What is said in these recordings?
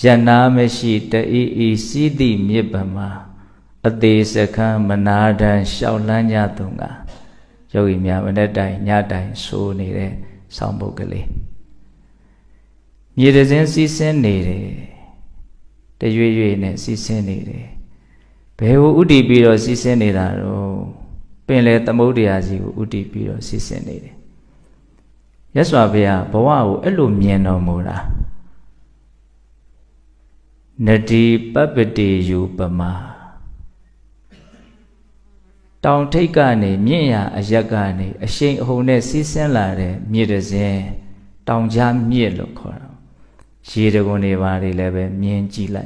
Yanamashi Dai Sidi Mibama Ade Sakha Manadan Shaulanya Tunga Yogi Myamanadai Nyadai So Nere Sambogale Yedazin Sisen Nere The Yue Sisen Nere Behu Udi Biro Sisen Nere Penle Tamodiazi Udi Biro Sisen Nere Yaswabia Bawa Elumiano Mura Nadi Babadi Yupama Down take ani, Mia, Ayagani, a shame hone season lare, Midazen, down jam mielo cora. She the gone vari leve, mien gila.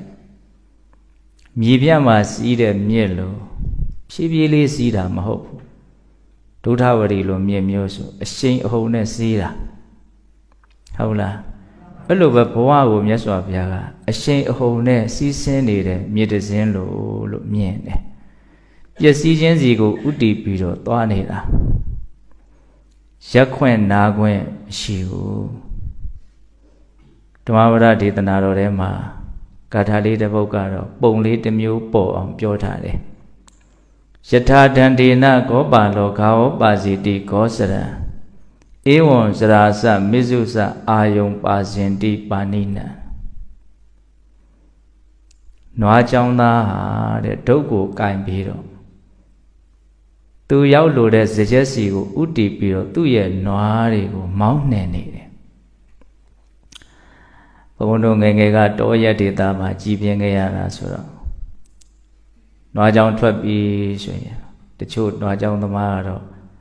Mibiamas eat a mielo. She really see them hope. Do tavarilo mie muso, a shame hone sira. Howla. Below Poa Yaswabia, a shame hone season needed, Midazen lo miene. Yes, Zigo Udi Piro, Tuanida Jacquen Naguen, Shiu Tomavara did the Narorema, Catali de Bocaro, Bonely the Mew Po on Piotare Shata Dandina, Gobalo, Kao, Bazi di Gosera Ewon Zerasa, Mizusa, Ayum Bazin di Panina Noajauna, the Togo Kain Piro. Tu yao lo de suggestion go uti piro tu ye noari go mount nene. Pono ngega toya data ma GPNA sura. No jong trapi swing. The chute no jong the maro.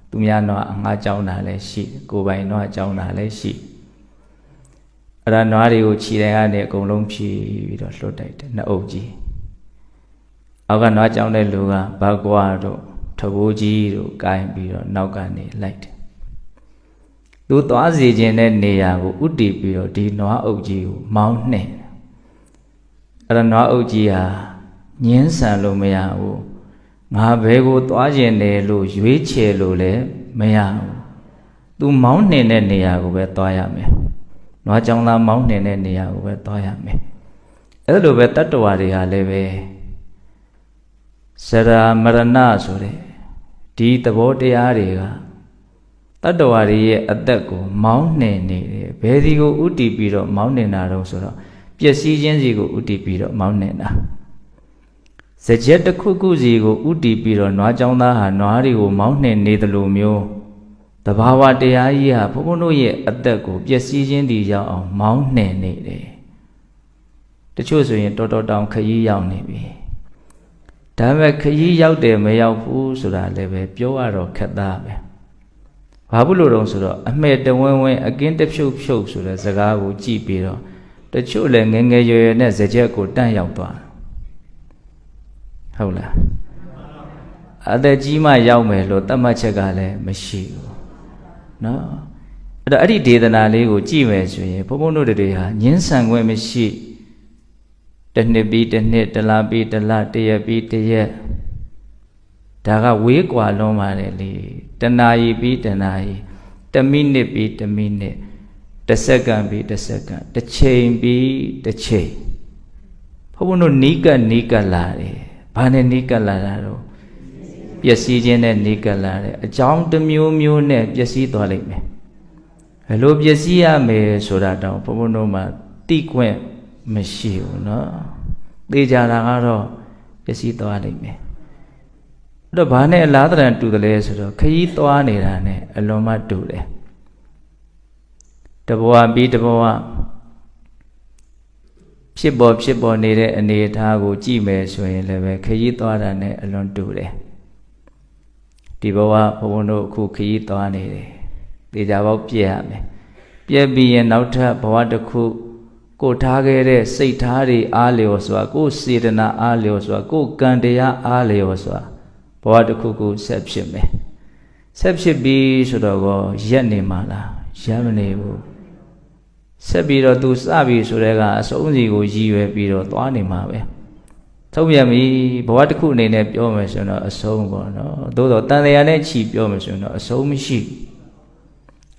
Tumiano anga jauna le shi, go by no jauna le shi. Ranari chile golong pi with a slow date, no OG. Aga no jong le luga, baguado. Taboji, Kai Biro, Naugani, light. Do Twazi Nea, Udi Biro, di Noa Oji, Mount Ne. Aranoa Ojia, Niensa Lomea, Mabego Twajene, Lu, Yuiche Lule, Mea. Do Mount Ne Nea, over Toyame. Noajanga Mount Ne Nea, over Toyame. Elove Tatuaria leve. Sera Marana Sore. Di the body area. Tadawari at the go, Mount Nene, Bedigo Uti Piro, Mount Nena Rosora, Piasigenzigo Uti Piro, Mount Nena. Sajet the Kukuzigo Uti Piro, Noajana, Noarigo, Mount Nene the Lumio. The Bawa de Aya, Poponoye at the go, Piasigendi Yao, Mount Nene. The chosen Toto down Kayi Yao Nebi. Dame Kayi out there may out fools so that leve, Pioaro Kadabe. Pabulo Sura, I made the one way again the show so that Zagago Gpiro. The children and a Nezajako Dan Yautua. Howla. Other Jima Yaume, Lotamachagale, Mashi. No. The Adi did an allego Gme, Pomono de Dea, Yensan Wemishi. The Nebi, the Net, the Labi, the Latia beat the Ye. Daga Wigwa Lomarelli, the Nai beat the Nai, the Minute beat the Minute, the second beat the second, the chain beat the chain. Pono Nika Lari, Pane Nika Laro, Yasijan and Nika Lari, a jump the Mew net, Yasi Dolime. Hello, Yasia me so that down, Pomonoma, Tiquen. Machine, no? They jararo, Yesi Toanime. The Bane ladder to the laser, Kaitoanirane, Aloma Dule. The boa beat the boa. Shipbo needed and the Tago Gme swing, Leve, Kaitoanane, alone Dule. The boa Pono Kukaitoanire. The Java Piame. Piabi and outer Poata Cook. Go Tagare, say Tari Alioswa, go Sidana Alioswa, go Gandia Alioswa. Poata Cuckoo, Sepshime. Sepshi be should go Yanimala, Yamane. Sebiro to Sabi Surega, so only go Jive Biro to Animawe. Tobiami, Poata Kune, Yomission, a song, no, though Taniane cheap Yomission, a so machine.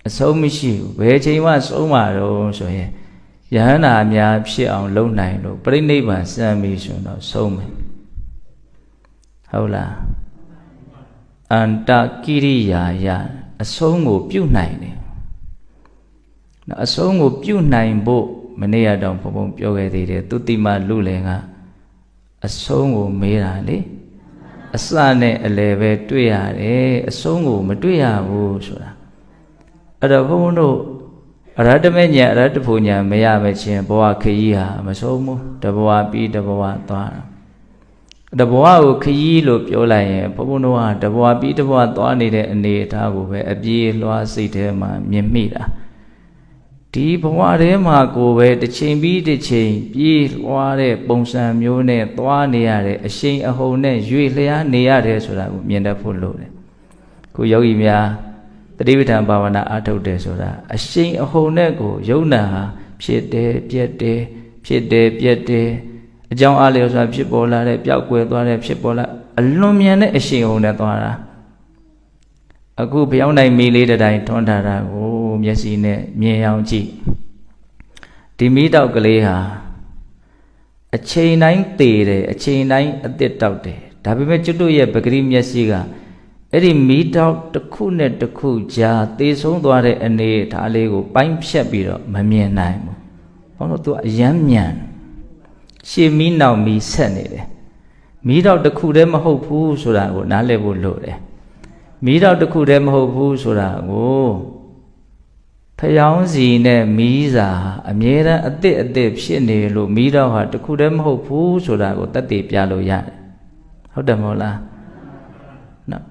A so machine, where Jima so much, so here. ယဟန္တာများဖြစ်အောင်လုပ်နိုင်လို့ပြိဋိဘံစံပြီဆိုတော့ဆုံးမယ်ဟုတ်လားအန္တကိရိယာယအဆုံးကိုပြုနိုင်တယ်အဆုံးကိုပြုနိုင်ဖို့မနေ့ကတော့ဘုံဘုံပြောခဲ့သေးတယ်သူတိမလူလင်ကအဆုံးကိုမေးတာလေအစနဲ့အလယ်ပဲတွေ့ရတယ်အဆုံးကိုမတွေ့ရဘူးဆိုတာအဲ့တော့ဘုံဘုံတို့အရဟတမေညာအရဟတဖို့ညာမရမချင်းဘဝခရီးဟာမဆုံးဘူးတဘဝပြီးတဘဝသွားတာတဘဝကိုခရီးလို့ပြောလိုက်ရင်ဘုံဘုံတို့ဟာတဘဝပြီးတဘဝသွားနေတဲ့အနေအထားကိုပဲအပြေးလွှားစိတ်ထဲမှာမြင်မိတာဒီဘဝထဲမှာကိုပဲတစ်ချိန်ပြီးတစ်ချိန်ပြေးလွှားတဲ့ပုံစံမျိုးနဲ့သွားနေရတဲ့အရှိန်အဟုန်နဲ့ရွေလျားနေရတယ်ဆိုတာကိုမြင်တတ်ဖို့လိုတယ်ခုယောဂီများတတိပဋ္ဌာန်ဘာဝနာအားထုတ်တယ်ဆိုတာအရှိန်အဟုန်နဲ့ကိုယုံနာဟာဖြစ်တယ်ပြက်တယ်ဖြစ်တယ်ပြက်တယ်အကြောင်းအားလျော်စွာဖြစ်ပေါ်လာတဲ့ပျောက်ကွယ်သွားတဲ့ဖြစ်ပေါ်လာအလွန်မြန်တဲ့အရှိန်အဟုန်နဲ့သွားတာအခုဖျောင်းနိုင်မီလေးတိုင်းထွန်းထားတာကိုမျက်စိနဲ့မြင်အောင်ကြည့်ဒီမီးတောက်ကလေးဟာအချိန်တိုင်းသေတယ်အချိန်တိုင်းအသစ်တောက်တယ်ဒါပေမဲ့ကျွတ်တို့ရဲ့ပဂရိမျက်စိကအဲ့ဒီမီးတောက်တစ်ခုနဲ့တစ်ခုကြားသေဆုံးသွားတဲ့အနေထားလေးကိုပိုင်းဖြတ်ပြီးတော့မမြင်နိုင်ဘူးဘာလို့သူအယမ်းမြန်ရှေ့မီးနောက်မီးဆက်နေတယ်မီးတောက်တစ်ခုတည်းမဟုတ်ဘူးဆိုတာကိုနားလည်ဖို့လိုတယ်မီးတောက်တစ်ခုတည်းမဟုတ်ဘူးဆိုတာကိုဖျောင်းစီနဲ့မီးစာအမြဲတမ်းအသစ်အသစ်ဖြစ်နေလို့မီးတောက်ဟာတစ်ခုတည်းမဟုတ်ဘူးဆိုတာကိုသက်သေပြလို့ရတယ်ဟုတ်တယ်မဟုတ်လားနော်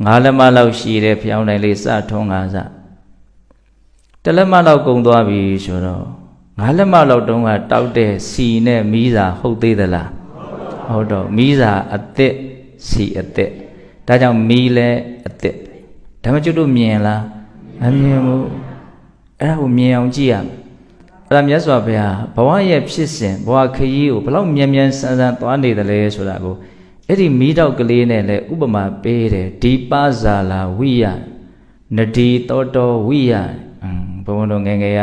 ငါးလက်မလောက်ရှိတဲ့ဖျောင်းတိုင်းလေးစထုံးငါစတလက်မလောက်ကုန်သွားပြီဆိုတော့ငါးလက်မလောက်တုန်းကတောက်တဲ့စီနဲ့မီးစာဟုတ်သေးသလားဟုတ်တော့မီးစာအသစ်စီအသစ်ဒါကြောင့်မီးလဲအသစ်ဒါမှကျွတ်တို့မြင်လားမမြင်ဘူးအဲ့ဒါကိုမြင်အောင်ကြည့်ရမယ်အဲ့ဒါမြတ်စွာဘုရားဘဝရဲ့ဖြစ်စဉ်ဘဝခရီးကိုဘလောက်မြန်မြန်ဆန်းဆန်းသွားနေတယ်လဲဆိုတာကိုအဲ့ဒီမီးတောက်ကလေးနဲ့လည်းဥပမာပေးတယ်ဒီပဇာလာဝိယနဒီတောတောဝိယဘုံဘုံတို့ငယ်ငယ်က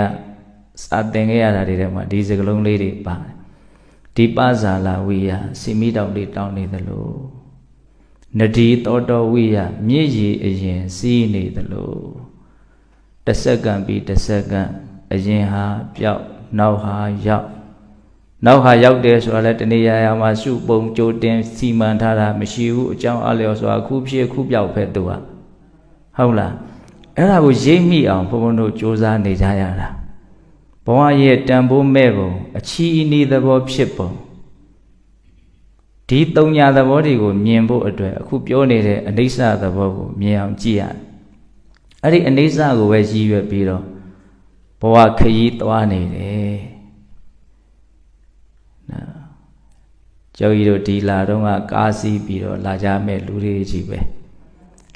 စာသင်ခဲ့ရတာတွေထဲမှာဒီစကလုံးလေးတွေပါတယ်ဒီပဇာလာဝိယစီမီးတောက်လေးတောင်းနေသလိုနဒီတောတောဝိယမြည်ရည်အရင်စီးနေသလိုတစ်စက္ကန့်ပြီးတစ်စက္ကန့်အရင်ဟာပြောက်နောက်ဟာရောက်တယ်ဆိုတာလည်းတဏှာရာမှာစုပုံကြိုတင်စီမံထားတာမရှိဘူးအကြောင်းအလျော်ဆိုတာခုဖြစ်ခုပြောက်ပဲသူကဟုတ်လားအဲ့ဒါကိုရိပ်မိအောင်ဘုန်းဘုန်းတို့စ조사နေကြရတာဘဝရဲ့တန်ဖိုးမဲ့ပုံအချီအနီးသဘောဖြစ်ပုံဒီသုံးညာသဘောတွေကိုမြင်ဖို့အတွက်အခုပြောနေတဲ့အနိစ္စသဘောကိုမြင်အောင်ကြည့်ရတယ်အဲ့ဒီအနိစ္စကိုပဲရည်ရွယ်ပြီးတော့ဘဝခရီးသွားနေတယ်နော်ကျောင်းကြီးတို့ဒီလာတော့ကကားစီးပြီးတော့လာကြမဲ့လူတွေကြီးပဲ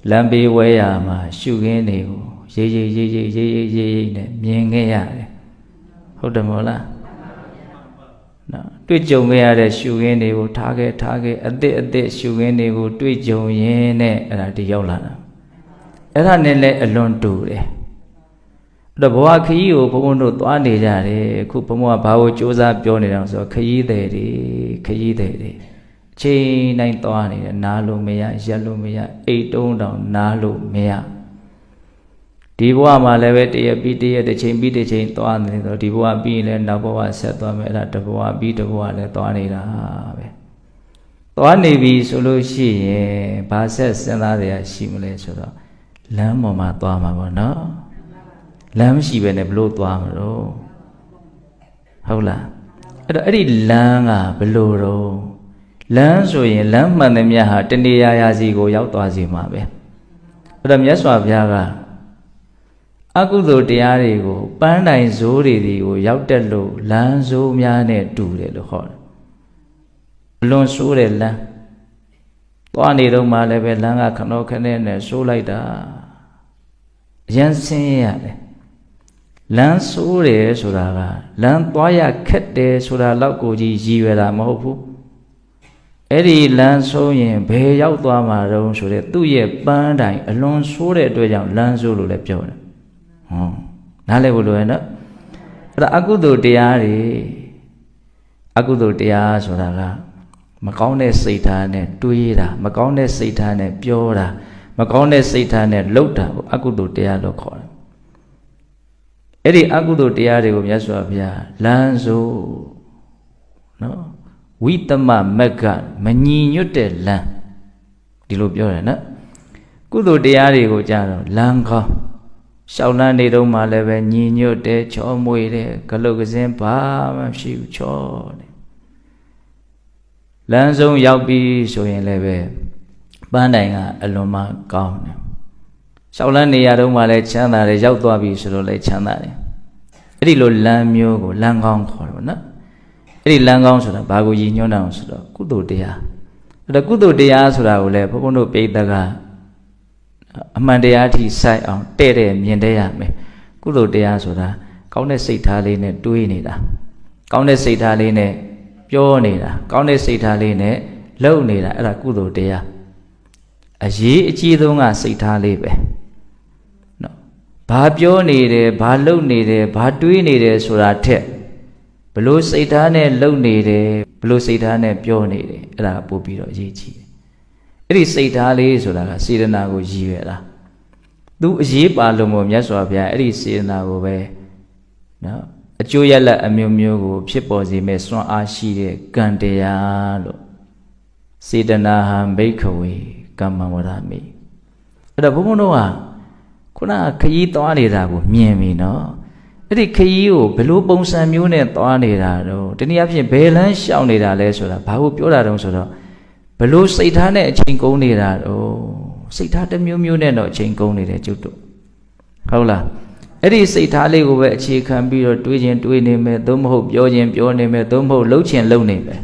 လမ်းဘေးဝဲရမှာရှုခင်းတွေကိုရေးနဲ့မြင်ခဲ့ရတယ်ဟုတ်တယ်မဟုတ်လားနော်တွေ့ကြုံခဲ့ရတဲ့ရှုခင်းတွေကိုထားခဲ့အသစ်ရှုခင်းတွေကိုတွေ့ကြုံရင်းနဲ့အဲ့ဒါဒီရောက်လာတာအဲ့ဒါနဲ့လည်းအလွန်တူတယ်အဲ့တော့ဘဝခရီးကိုဘုံဘုံတို့သွားနေကြတယ်အခုဘုံဘုံကဘာကိုစူးစမ်းပြောနေတယ်ဆိုတော့ခရီးသည်တွေအချိန်တိုင်းသွားနေတယ်နားလို့မရရက်လို့မရအိတ်တုံးတောင်နားလို့မရဒီဘဝမှာလည်းပဲတရက်ပြီးတရက်တစ်ချိန်ပြီးတစ်ချိန်သွားနေတော့ဒီဘဝပြီးရင်လည်းနောက်ဘဝဆက်သွားမယ်အဲ့ဒါတဘဝပြီးတဘဝလည်းသွားနေတာပဲသွားနေပြီဆိုလို့ရှိရင်ဘာဆက်စဉ်းစားရရှိမလဲဆိုတော့လမ်းပေါ်မှာသွားမှာပေါ့နော်လမ်းမရှိဘဲနဲ့ဘလို့သွားမှာတော့ဟုတ်လားအဲ့တော့အဲ့ဒီလမ်းကဘလို့တော့လမ်းဆိုရင်လမ်းမှန်တဲ့မြတ်ဟာတဏှာရာစီကိုရောက်သွားစီမှာပဲအဲ့တော့မြတ်စွာဘုရားကအကုသိုလ်တရားတွေကိုပန်းတိုင်ဇိုးတွေကိုရောက်တက်လို့လမ်းဇိုးများနဲ့တူတယ်လို့ဟောတယ်အလွန်ဆိုးတဲ့လမ်းသွားနေတော့မှလည်းပဲလမ်းကခဏခဏနဲ့ဆိုးလိုက်တာရမ်းဆင်းရတယ်လမ်းဆိုးတယ်ဆိုတာကလမ်းသွားရခက်တယ်ဆိုတာလောက်ကိုကြီးရည်ရွယ်တာမဟုတ်ဘူးအဲ့ဒီလမ်းဆိုးရင်ဘယ်ရောက်သွားမှာတုံးဆိုတဲ့သူ့ရဲ့ပန်းတိုင်အလွန်ဆိုးတဲ့အတွက်ကြောင့်လမ်းဆိုးလို့လည်းပြောတယ်နားလည်ဖို့လိုရဲ့နော် အကုသိုလ်တရားတွေအကုသိုလ်တရားဆိုတာကမကောင်းတဲ့စိတ်ထားနဲ့တွေးတာမကောင်းတဲ့စိတ်ထားနဲ့ပြောတာမကောင်းတဲ့စိတ်ထားနဲ့လုပ်တာကိုအကုသိုလ်တရားလို့ခေါ်တယ်အဲ့ဒီအကုသိုလ်တရားတွေကိုမြတ်စွာဘုရားလမ်းဆိုနော်ဝိတမမက်ကမညီညွတ်တဲ့လမ်းဒီလိုပြောတယ်နော်ကုသိုလ်တရားတွေကိုကြားတော့လမ်းကောင်းရှောက်လန်းနေတော့မှလည်းပဲညီညွတ်တယ်ချောမွေတယ်ဂလုတ်ကစင်းဘာမှမရှိဘူးချောတယ်လမ်းဆုံးရောက်ပြီဆိုရင်လည်းပဲပန်းတိုင်ကအလွန်မှကောင်းတယ်ရှောက်လန်းနေရတော့မှလည်းချမ်းသာတယ်ရောက်သွားပြီဆိုတော့လည်းချမ်းသာတယ်အဲ့ဒီလိုလမ်းမျိုးကိုလမ်းကောင်းခေါ်တယ်နော်အဲ့ဒီလမ်းကောင်းဆိုတာဘာကိုရည်ညွှန်းတာဆိုတော့ကုသိုလ်တရားအဲ့ဒါကုသိုလ်တရားဆိုတာကိုလည်းဘုန်းဘုန်းတို့ပိဋကအမှန်တရားထိစိုက်အောင်တဲ့တဲ့မြင်တဲ့ရမယ်ကုသိုလ်တရားဆိုတာကောင်းတဲ့စိတ်ထားလေးနဲ့တွေးနေတာကောင်းတဲ့စိတ်ထားလေးနဲ့ပြောနေတာကောင်းတဲ့စိတ်ထားလေးနဲ့လုပ်နေတာအဲ့ဒါကုသိုလ်တရားအရေးအကြီးဆုံးကစိတ်ထားလေးပဲနော်ဘာပြောနေတယ်ဘာလုပ်နေတယ်ဘာတွေးနေတယ်ဆိုတာထက်ဘလို့စိတ်ထားနဲ့လုပ်နေတယ်ဘလို့စိတ်ထားနဲ့ပြောနေတယ်အဲ့ဒါပို့ပြီးတော့အရေးကြီးတယ်အဲ့ဒီစိတ်ထားလေးဆိုတာကစေတနာကိုရည်ရွယ်တာသူအရေးပါလို့မို့မြတ်စွာဘုရားအဲ့ဒီစေတနာကိုပဲနော်အကျိုးရလဒ်အမျိုးမျိုးကိုဖြစ်ပေါ်စေမဲ့စွမ်းအားရှိတဲ့ကံတရားလို့စေတနာဟံဘိက္ခဝေကမ္မဝရမိအဲ့တော့ဘုန်းဘုန်းတို့ကခုနခရီးသွားနေတာကိုမြင်ပြီနော်အဲ့ဒီခရီးကိုဘယ်လိုပုံစံမျိုးနဲ့သွားနေတာတော့တနည်းအားဖြင့်ဘယ်လမ်းရှောင်နေတာလဲဆိုတာဘာကိုပြောတာတုံးဆိုတော့ဘယ်လိုစိတ်ထားနဲ့အချိန်ကုန်နေတာတော့စိတ်ထားတစ်မျိုးမျိုးနဲ့တော့အချိန်ကုန်နေတယ်ကျုပ်တို့ဟုတ်လားအဲ့ဒီစိတ်ထားလေးကိုပဲအခြေခံပြီးတော့တွေးခြင်းတွေးနေမယ်သို့မဟုတ်ပြောခြင်းပြောနေမယ်သို့မဟုတ်လှုပ်ခြင်းလှုပ်နေမယ်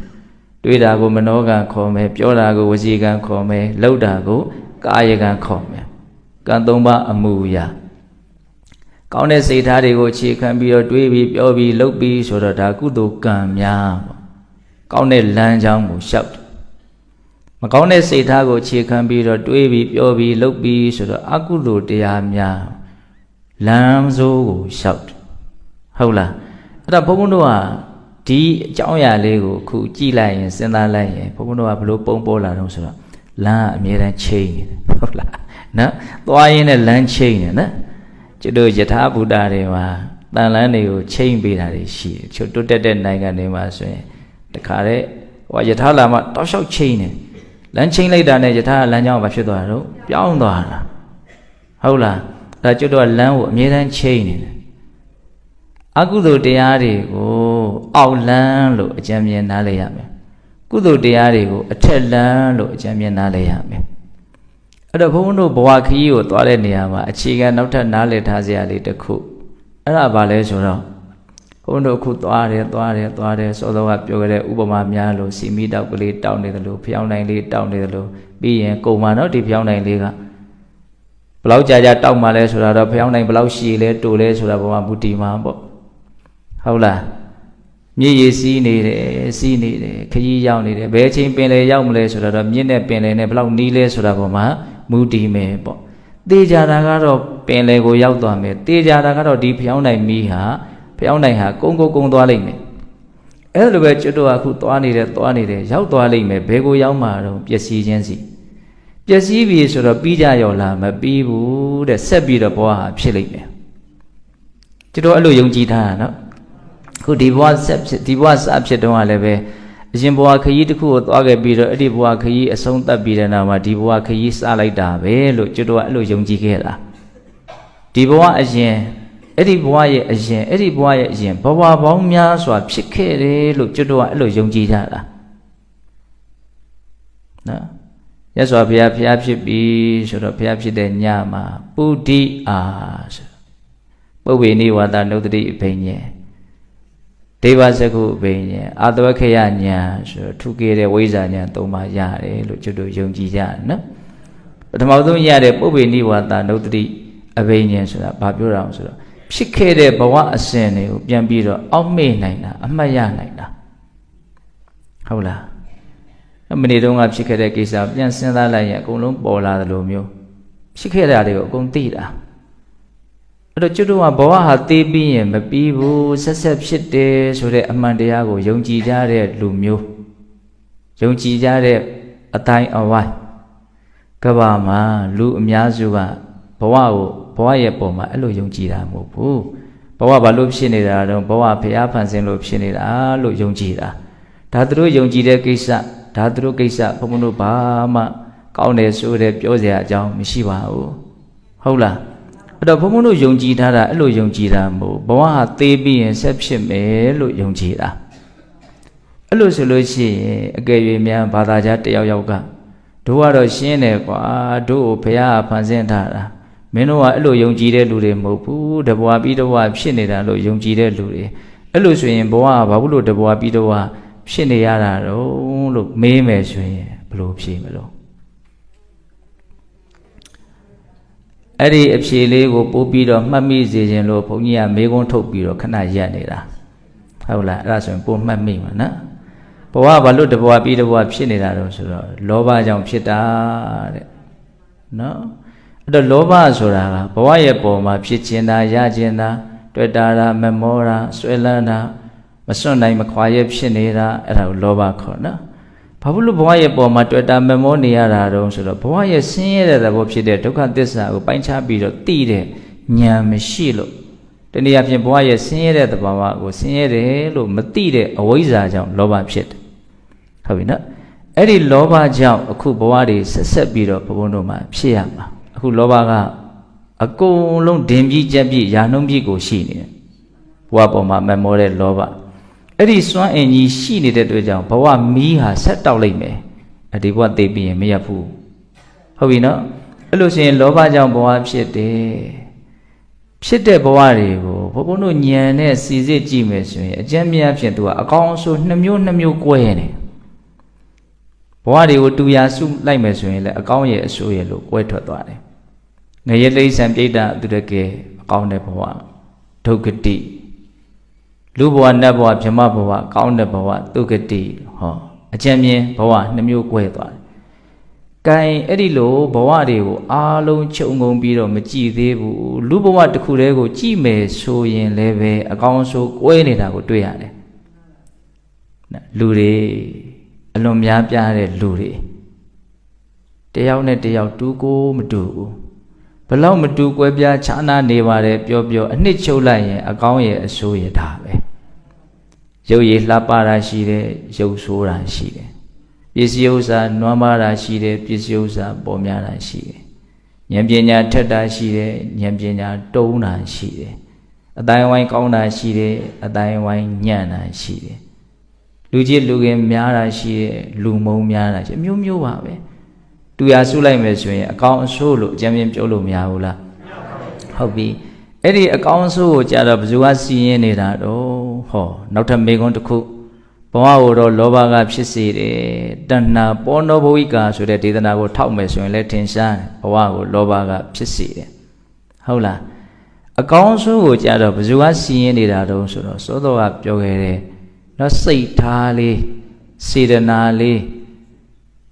တွေးတာကိုမနောကံခေါ်မယ်ပြောတာကိုဝစီကံခေါ်မယ်လှုပ်တာကိုကာယကံခေါ်မယ်ကံသုံးပါးအမှုရာကောင်းတဲ့စိတ်ထားတွေကိုအခြေခံပြီးတော့တွေးပြီးပြောပြီးလှုပ်ပြီးဆိုတော့ဒါကုသိုလ်ကံများပေါ့ကောင်းတဲ့လမ်းကြောင်းကိုလျှောက်မကောင်းတဲ့စိတ်ထားကိုအခြေခံပြီးတော့တွေးပြီးပြောပြီးလှုပ်ပြီးဆိုတော့အကုသိုလ်တရားများလမ်းစိုးကိုလျှောက်ဟုတ်လားအဲ့ဒါဘုန်းဘုန်းတို့ကဒီအကြောင်းအရာလေးကိုအခုကြည့်လိုက်ရင်စဉ်းစားလိုက်ရင်ဘုန်းဘုန်းတို့ကဘလို့ပုံပေါ်လာတော့ဆိုတော့လမ်းကအမြဲတမ်းချိန်နေတယ်ဟုတ်လားနော်သွားရင်းနဲ့လမ်းချိန်နေနော်ကျွတ်တို့ယထာဘုဒ္ဓတွေမှာတန်လန်းတွေကိုချိန်ပေးတာတွေရှိတယ်ကျွတ်တွတ်တက်တဲ့နိုင်ငံတွေမှာဆိုရင်တခါတည်းဟိုယထာလာမှတောက်လျှောက်ချိန်နေလမ်းချိန်လိုက်တာနဲ့ယထာလမ်းကြောင်းဘာဖြစ်သွားတာတော့ပြောင်းသွားတာဟုတ်လားဒါကျွတ်တော့လမ်းကိုအမြဲတမ်းချိန်နေတယ်အကုသိုလ်တရားတွေကိုအောက်လမ်းလို့အကြံဉာဏ်နားလည်ရမယ်ကုသိုလ်တရားတွေကိုအထက်လမ်းလို့အကြံဉာဏ်နားလည်ရမယ်အဲ့တော့ဘုန်းဘုန်းတို့ဘဝခရီးကိုသွားတဲ့နေရာမှာအခြေခံနောက်ထပ်နားလည်ထားစရာလေးတစ်ခုအဲ့ဒါဘာလဲဆိုတော့ဘုန်းတို့အခုသွားတယ်စောစောကပြောခဲ့တဲ့ဥပမာများလို့စီမီတောက်ကလေးတောက်နေတယ်လို့ဖျောင်းနိုင်လေးတောက်နေတယ်လို့ပြီးရင်ကုန်မှာတော့ဒီဖျောင်းနိုင်လေးကဘလောက်ကြာကြာတောက်မှလဲဆိုတာတော့ဖျောင်းနိုင်ဘလောက်ရှည်လဲတိုလဲဆိုတာဘုံမှာမူတည်မှာပေါ့ဟုတ်လားမြည်ရည်စီးနေတယ်ခရီးရောက်နေတယ်ဘယ်အချိန်ပင်လေရောက်မလဲဆိုတာတော့မြင့်တဲ့ပင်လေနဲ့ဘလောက်နီးလဲဆိုတာဘုံမှာမူတည်မယ်ပေါ့တေးကြတာကတော့ပင်လေကိုရောက်သွားမယ်တေးကြတာကတော့ဒီဖျောင်းနိုင်မီးဟာဖျောင်းနိုင်ဟာကုန်းသွားလိမ့်မယ်အဲ့လိုပဲကျွတ်တော့အခုသွားနေတယ်ရောက်သွားလိမ့်မယ်ဘယ်ကိုရောက်မှာတော့ပျက်စီးခြင်းစီပျက်စီးပြီဆိုတော့ပြီးကြရောလားမပြီးဘူးတဲ့ဆက်ပြီးတော့ဘဝဟာဖြစ်လိမ့်မယ်ကျွတ်တော့အဲ့လိုယုံကြည်ထားတာနော်အခုဒီဘဝဆက်ဖြစ်ဒီဘဝစဖြစ်တော့လည်းပဲအရင်ဘဝခရီးတစ်ခုကိုသွားခဲ့ပြီးတော့အဲ့ဒီဘဝခရီးအဆုံးသတ်ပြီးတဲ့နောက်မှာဒီဘဝခရီးစလိုက်တာပဲလို့ကျွတ်တော့အဲ့လိုယုံကြည်ခဲ့တာဒီဘဝအရင်အဲ့ဒီဘဝရဲ့အရင်ဘဝပေါင်းများစွာဖြစ်ခဲ့တယ်လို့ကျွတ်တော့အဲ့လိုယုံကြည်ကြတာနော်ရသော်ဘုရားဖြစ်ပြီဆိုတော့ဘုရားဖြစ်တဲ့ညမှာပုဒ္ဓိအာဆိုပုဗ္ဗေနိဝါဒနုဒ္ဓတိအဘိညာဉ်ဒေဝစကုအဘိညာဉ်အာတဝခေယညာဆိုတော့ထုကေတဲ့ဝိဇ္ဇာညာ၃ပါးရတယ်လို့ကျွတ်တို့ယုံကြည်ကြတယ်နော်ပထမဆုံးရတဲ့ပုဗ္ဗေနိဝါဒနုဒ္ဓတိအဘိညာဉ်ဆိုတာဘာပြောတာလဲဆိုတော့ဖြစ်ခဲ့တဲ့ဘဝအစဉ်တွေကိုပြန်ပြီးတော့အောက်မေ့နိုင်တာအမှတ်ရနိုင်တာဟုတ်လားမနေ့တုန်းကဖြစ်ခဲ့တဲ့ကိစ္စပြန်စဉ်းစားလိုက်ရင်အကုန်လုံးပေါ်လာသလိုမျိုးဖြစ်ခဲ့တာတွေကိုအကုန်သိတာ အဲ့တော့ကျွတ်တို့ကဘဝဟာသေးပြီးရင်မပြီးဘူးဆက်ဆက်ဖြစ်တယ်ဆိုတဲ့အမှန်တရားကိုယုံကြည်ကြတဲ့လူမျိုးယုံကြည်ကြတဲ့အတိုင်းအဝိုင်းကဘာမှာလူအများစုကဘဝရဲ့ပုံမှာအဲ့လိုယုံကြည်တာမဟုတ်ဘူးဘဝဘာလို့ဖြစ်နေတာတော့ဘဝဖျားဖန်ဆင်းလို့ဖြစ်နေတာလို့ယုံကြည်တာဒါသူတို့ယုံကြည်တဲ့ကိစ္စဒါသူတို့ကိစ္စဘုံဘုံတို့ဘာမှကောင်းတယ်ဆိုတဲ့ပြောစရာအကြောင်းမရှိပါဘူးဟုတ်လားအဲ့တော့ဘုံဘုံတို့ယုံကြည်ထားတာအဲ့လိုယုံကြည်တာမဟုတ်ဘဝဟာသေးပြီးရင်ဆက်ဖြစ်မယ်လို့ယုံကြည်တာအဲ့လိုဆိုလို့ရှိရင်အကယ်၍များဘာသာကြားတယောက်ယောက်ကတို့ကတော့ရှင်းတယ်ကွာတို့ကိုဘုရားဖန်ဆင်းထားတာမင်းတို့ကအဲ့လိုယုံကြည်တဲ့လူတွေမဟုတ်ဘူးတဘွားပြီးတဘွားဖြစ်နေတာလို့ယုံကြည်တဲ့လူတွေအဲ့လိုဆိုရင်ဘဝကဘာလို့တဘွားပြီးတဘွားဖြစ်နေရတာတော့လို့မေးမယ်ဆိုရင်ဘယ်လိုဖြေမလို့အဲ့ဒီအဖြေလေးကိုပို့ပြီးတော့မှတ်မိစေခြင်းလို့ဘုန်းကြီးကမေးခွန်းထုတ်ပြီးတော့ခဏရက်နေတာဟုတ်လားအဲ့ဒါဆိုရင်ပို့မှတ်မိမှာနော်ဘဝဘာလို့တဘွားပြီးတဘွားဖြစ်နေတာတော့ဆိုတော့လောဘကြောင့်ဖြစ်တာတဲ့နော်အဲ့တော့လောဘဆိုတာကဘဝရဲ့ပုံမှာဖြစ်ခြင်းတာရခြင်းတာတွေ့တာမမောတာဆွဲလန်းတာမစွန့်နိုင်မခွာရဲဖြစ်နေတာအဲ့ဒါကိုလောဘခေါ်နော်ဘာလို့ဘဝရဲ့ပုံမှာတွေ့တာမမောနေရတာတော့ဆိုတော့ဘဝရဲ့ဆင်းရဲတဲ့သဘောဖြစ်တဲ့ဒုက္ခသစ္စာကိုပိုင်းခြားပြီးတော့သိတဲ့ဉာဏ်မရှိလို့တနည်းအားဖြင့်ဘဝရဲ့ဆင်းရဲတဲ့သဘာဝကိုဆင်းရဲတယ်လို့မသိတဲ့အဝိဇ္ဇာကြောင့်လောဘဖြစ်တယ်ဟုတ်ပြီနော်အဲ့ဒီလောဘကြောင့်အခုဘဝတွေဆက်ပြီးတော့ဘုံဘုံတို့မှာဖြစ်ရမှာအခုလောဘကအကုန်လုံးဒင်ပြီးကြက်ပြီးယာနှုံးပြီးကိုရှိနေတယ်ဘဝပေါ်မှာမမောတဲ့လောဘအဲ့ဒီစွမ်းအင်ကြီးရှိနေတဲ့အတွက်ကြောင့်ဘဝမီးဟာဆက်တောက်လိုက်မယ်ဒီဘဝသိပြီးရင်မရဘူးဟုတ်ပြီနော်အဲ့လိုဆိုရင်လောဘကြောင့်ဘဝဖြစ်တယ်ဖြစ်တဲ့ဘဝတွေကိုဘုံဘုံတို့ဉာဏ်နဲ့စီစစ်ကြည့်မယ်ဆိုရင်အကျဉ်းများဖြင့်သူကအကောင်းဆို2မျိုးကွဲနေဘဝတွေကိုတူရာစုလိုက်မယ်ဆိုရင်လည်းအကောင်းရဲ့အဆိုးရဲ့လို့ကွဲထွက်သွားတယ်ငရဲလိမ့်ဆံပြိတ္တာသူတကယ်အကောင်းတဲ့ဘဝဒုက္ခတိလူဘဝနတ်ဘဝဗြဟ္မဘဝကောင်းတဲ့ဘဝဒုက္ခတိဟောအကျဉ်းမြင်ဘဝ2မျိုးကွဲသွားတယ်။ကဲအဲ့ဒီလိုဘဝတွေကိုအားလုံးခြုံငုံပြီးတော့မကြည့်သေးဘူးလူဘဝတစ်ခုတည်းကိုကြည့်မယ်ဆိုရင်လည်းပဲအကောင်းဆိုးကွဲနေတာကိုတွေ့ရတယ်။လူတွေအလွန်များပြားတဲ့လူတွေတယောက်နဲ့တယောက်တူကိုမတူဘူးဘလောက်မတူကွဲပြားခြားနားနေပါတယ်ပြောအနှစ်ချုပ်လိုက်ရင်အကောင်းရဲ့အဆိုးရဲ့ဒါပဲရုပ်ရည်လှပတာရှိတယ်ရုပ်ဆိုးတာရှိတယ်ပစ္စည်းဥစ္စာနွမ်းပါတာရှိတယ်ပစ္စည်းဥစ္စာပေါ်များတာရှိတယ်ဉာဏ်ပညာထက်တာရှိတယ်ဉာဏ်ပညာတုံးတာရှိတယ်အတိုင်းဝိုင်းကောင်းတာရှိတယ်အတိုင်းဝိုင်းညံ့တာရှိတယ်လူကြီးလူငယ်များတာရှိတယ်လူမုံများတာရှိမျိုးပါပဲတူရဆုလိုက်မယ်ဆိုရင်အကောင်းအဆိုးလို့အကြမ်းပြင်းပြောလို့မရဘူးလားဟုတ်ပြီအဲ့ဒီအကောင်းအဆိုးကိုကြာတော့ဘယ်သူကစီရင်နေတာတော့ဟောနောက်ထပ်မေခွန်းတစ်ခုဘဝကိုတော့လောဘကဖြစ်စေတယ်တဏှာပောနောဘဝိကာဆိုတဲ့ဒေသနာကိုထောက်မယ်ဆိုရင်လည်းထင်ရှားတယ်ဘဝကိုလောဘကဖြစ်စေတယ်ဟုတ်လားအကောင်းအဆိုးကိုကြာတော့ဘယ်သူကစီရင်နေတာတော့ဆိုတော့သောတော်ကပြောခဲ့တယ်နော်စိတ်ထားလေးစေတနာလေး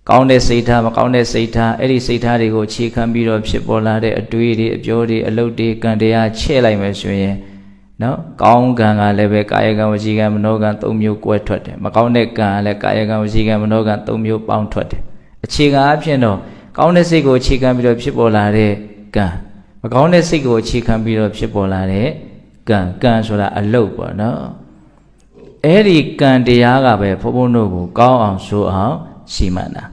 ကောင်းတဲ့စိတ်ထားမကောင်းတဲ့စိတ်ထားအဲ့ဒီစိတ်ထားတွေကိုအခြေခံပြီးတော့ဖြစ်ပေါ်လာတဲ့အတွေးတွေအပြောတွေအလုပ်တွေကံတရားချဲ့လိုက်မယ်ဆိုရင်နော်ကောင်းကံကလည်းပဲကာယကံဝစီကံမနောကံ3မျိုးကွဲထွက်တယ်မကောင်းတဲ့ကံကလည်းကာယကံဝစီကံမနောကံ3မျိုးပေါင်းထွက်တယ်အခြေခံအဖြစ်တော့ကောင်းတဲ့စိတ်ကိုအခြေခံပြီးတော့ဖြစ်ပေါ်လာတဲ့ကံမကောင်းတဲ့စိတ်ကိုအခြေခံပြီးတော့ဖြစ်ပေါ်လာတဲ့ကံဆိုတာအလုပ်ပေါ့နော်အဲ့ဒီကံတရားကပဲဘုန်းဘုန်းတို့ကိုကောင်းအောင်ဆိုအောင်စီမံတာ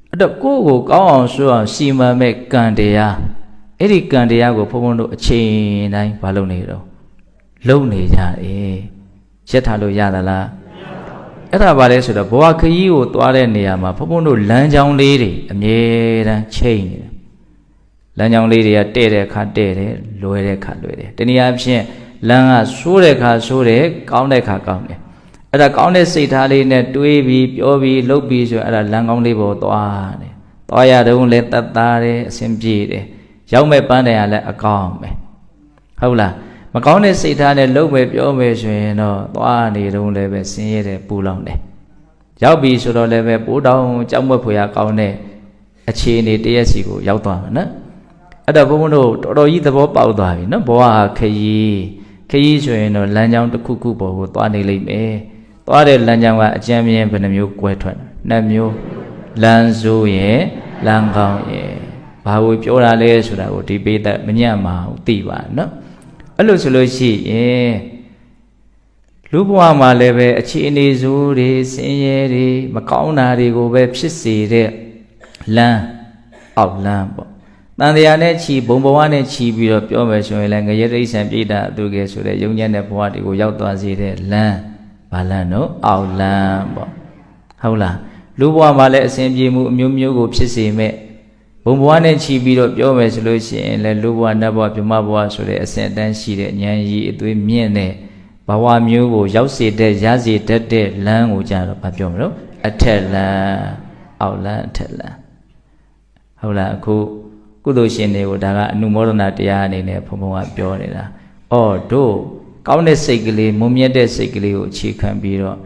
အဲ့တော့ကိုယ့်ကိုကောင်းအောင်ဆိုအောင်စီမံမဲ့ကံတရားအဲ့ဒီကံတရားကိုဘုန်းဘုန်းတို့အချိန်တိုင်းမလုပ်နေတော့လုံနေကြတယ်ရက်ထားလို့ရသလားအဲ့ဒါဘာလဲဆိုတော့ဘဝခရီးကိုသွားတဲ့နေရာမှာဘုန်းဘုန်းတို့လမ်းကြောင်းလေးတွေအမြဲတမ်းချိန်နေတယ်လမ်းကြောင်းလေးတွေကတဲ့တဲ့အခါတဲ့တယ်လွယ်တဲ့အခါလွယ်တယ်တနည်းအားဖြင့်လမ်းကဆိုးတဲ့အခါဆိုးတယ်ကောင်းတဲ့အခါကောင်းတယ်အဲ့ဒါကောင်းတဲ့စိတ်ထားလေးနဲ့တွေးပြီးပြောပြီးလုပ်ပြီးဆိုအဲ့ဒါလမ်းကောင်းလေးပေါ်သွားတယ်သွားရတော့လဲတတ်သားတယ်အဆင်ပြေတယ်ရောက်မဲ့ပန်းတယ်ကလည်းအကောင်းပဲဟုတ်လားမကောင်းတဲ့စိတ်ထားနဲ့လုပ်မယ်ပြောမယ်ဆိုရင်တော့သွားနေတော့လည်းပဲဆင်းရဲတယ်ပူလောင်တယ်ရောက်ပြီဆိုတော့လည်းပဲပိုးတောင်ကြောက်မွက်ဖွယ်ရကောင်းတဲ့အခြေအနေတရက်စီကိုရောက်သွားမှာနော် အဲ့တော့ဘုန်းဘုန်းတို့တော်တော်ကြီးသဘောပေါက်သွားပြီနော်ဘဝဟာခရီးဆိုရင်တော့လမ်းကြောင်းတစ်ခုခုပေါ်ကိုသွားနေလိမ့်မယ်သွားတဲ့လမ်းကြောင်းကအကျဉ်းမြင်ဘယ်နှမျိုးကွဲထွက်နှစ်မျိုးလမ်းဆိုးရဲ့လမ်းကောင်းရဲ့ဘာကိုပြောတာလဲဆိုတာကိုဒီပေးသက်မညံ့မအောင်သိပါနော်အဲ့လိုဆိုလို့ရှိရင်လူဘဝမှာလည်းပဲအခြေအနေဆိုးတွေဆင်းရဲတွေမကောင်းတာတွေကိုပဲဖြစ်စေတဲ့လမ်းအောက်လမ်းပေါ့တန်တရားနဲ့ချီဘုံဘဝနဲ့ချီပြီးတော့ပြောမယ်ဆိုရင်လည်းငရဲတိဋ္ဌံပြိတ္တာအတုကဲဆိုတဲ့ယုံညံ့တဲ့ဘဝတွေကိုရောက်သွားစေတဲ့လမ်းဘာလမ်းတော့အောက်လမ်းပေါ့ဟုတ်လားလူဘဝမှာလည်းအစဉ်ပြေမှုအမျိုးမျိုးကိုဖြစ်စေမဲ့ဘုံဘဝနဲ့ချီပြီးတော့ပြောမယ်ဆိုလို့ရှိရင်လည်းလူဘဝနတ်ဘဝပြမဘဝဆိုတဲ့အစဉ်အတန်းရှိတဲ့ဉာဏ်ရည်အသွေးမြင့်တဲ့ဘဝမျိုးကိုရောက်စေတဲ့ရစေတတ်တဲ့လမ်းကိုကြတော့ဘာပြောမလို့အထက်လမ်းအောက်လမ်းအထက်လမ်းဟုတ်လားအခုကုသိုလ်ရှင်တွေကိုဒါကအနုမောဒနာတရားအနေနဲ့ဘုံဘုံကပြောနေတာ။အော်တို့ကောင်းတဲ့စိတ်ကလေးမွန်မြတ်တဲ့စိတ်ကလေးကိုအခြေခံပြီးတော့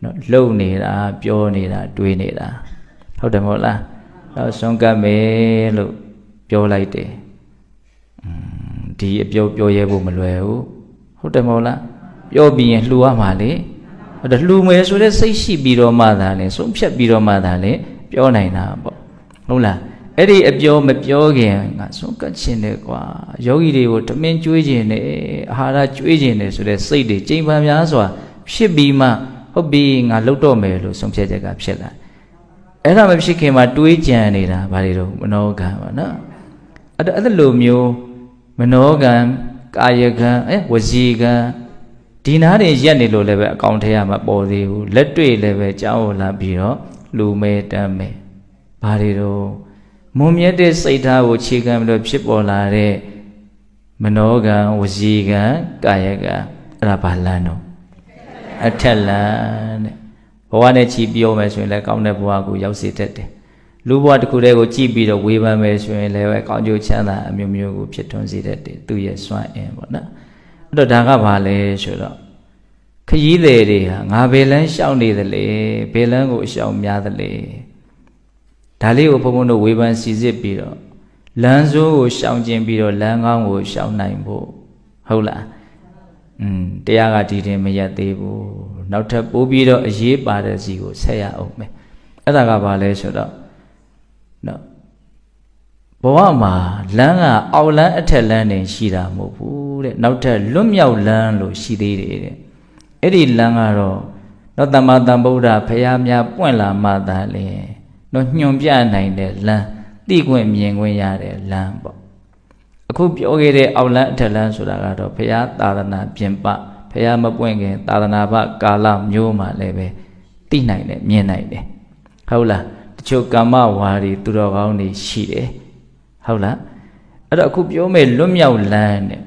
နော်လှုပ်နေတာပြောနေတာတွေးနေတာဟုတ်တယ်မဟုတ်လား။တော့ဆုံးကပ်မယ်လို့ပြောလိုက်တယ်။ဒီအပြောရဲဖို့မလွယ်ဘူးဟုတ်တယ်မဟုတ်လား။ပြောပြီးရင်လှူရမှာလေ။အဲ့ဒါလှူမယ်ဆိုတဲ့စိတ်ရှိပြီးတော့မှသာလေဆုံးဖြတ်ပြီးတော့မှသာလေပြောနိုင်တာပေါ့ဟုတ်လား။အဲ့ဒီအပြောမပြောခင်ကဆုံးကတ်ခြင်းတယ်ကွာယောဂီတွေကိုတမင်ကျွေးခြင်းနဲ့အာဟာရကျွေးခြင်းနဲ့ဆိုတဲ့စိတ်တွေကြိမ်ပန်များစွာဖြစ်ပြီးမှဟုတ်ပြီငါလှုပ်တော့မယ်လို့ဆုံးဖြတ်ချက်ကဖြစ်လာအဲ့ဒါမဖြစ်ခင်မှာတွေးကြံနေတာဗါတွေတော့မနောကံပါနော်အဲ့ဒါလိုမျိုးမနောကံကာယကံဝစီကံဒီနာတွေရက်နေလို့လည်းပဲအကောင်ထဲရမှာပေါ်သေးဘူးလက်တွေ့လည်းပဲကြောင်းလာပြီးတော့လူမဲတမ်းမဲဗါတွေတော့မွန်မြတ်တဲ့စိတ်ဓာတ်ကိုခြေခံပြီးတော့ဖြစ်ပေါ်လာတဲ့မနောကံဝစီကံကာယကံအဲ့ဒါဘာလမ်းတော့အထက်လမ်းတဲ့ဘဝနဲ့ချီပြောမယ်ဆိုရင်လည်းကောင်းတဲ့ဘဝကိုရောက်စေတတ်တယ်လူဘဝတစ်ခုတည်းကိုကြည့်ပြီးတော့ဝေဖန်မယ်ဆိုရင်လည်းကောင်းကျိုးချမ်းသာအမျိုးမျိုးကိုဖြစ်ထွန်းစေတတ်တယ်သူရဲ့စွမ်းအင်ပေါ့နော်အဲ့တော့ဒါကဘာလဲဆိုတော့ခရီးသည်တွေဟာငါဘယ်လမ်းရှောင်နေသလဲဘယ်လမ်းကိုအရှောင်များသလဲဒါလေးကိုဘုံဘုံတို့ဝေဖန်စီစစ်ပြီးတော့လမ်းဆိုးကိုရှောင်ကျင်ပြီးတော့လမ်းကောင်းကိုရှောင်နိုင်ဖို့ဟုတ်လားတရားကဒီတင်မရက်သေးဘူးနောက်ထပ်ပိုးပြီးတော့အရေးပါတဲ့စီကိုဆက်ရအောင်မယ်အဲ့ဒါကဘာလဲဆိုတော့နော်ဘဝမှာလမ်းကအောက်လမ်းအထက်လမ်းနေရှိတာမဟုတ်ဘူးတဲ့နောက်ထပ်လွတ်မြောက်လမ်းလို့ရှိသေးတယ်တဲ့အဲ့ဒီလမ်းကတော့တော့တမ္မာတန်ဗုဒ္ဓဖရာများပွင့်လာမှသာလေတော့ညွန်ပြနိုင်တဲ့လမ်းသိခွင့်မြင်ခွင့်ရတဲ့လမ်းပေါ့အခုပြောခဲ့တဲ့အောက်လမ်းအထက်လမ်းဆိုတာကတော့ဘုရားသာသနာပြင်ပဘုရားမပွင့်ခင်သာသနာ့ဘကာလမျိုးမှာလည်းပဲသိနိုင်တယ်မြင်နိုင်တယ်ဟုတ်လားတချို့ကမ္မဝါဒီသူတော်ကောင်းတွေရှိတယ်ဟုတ်လားအဲ့တော့အခုပြောမယ်လွတ်မြောက်လမ်းနဲ့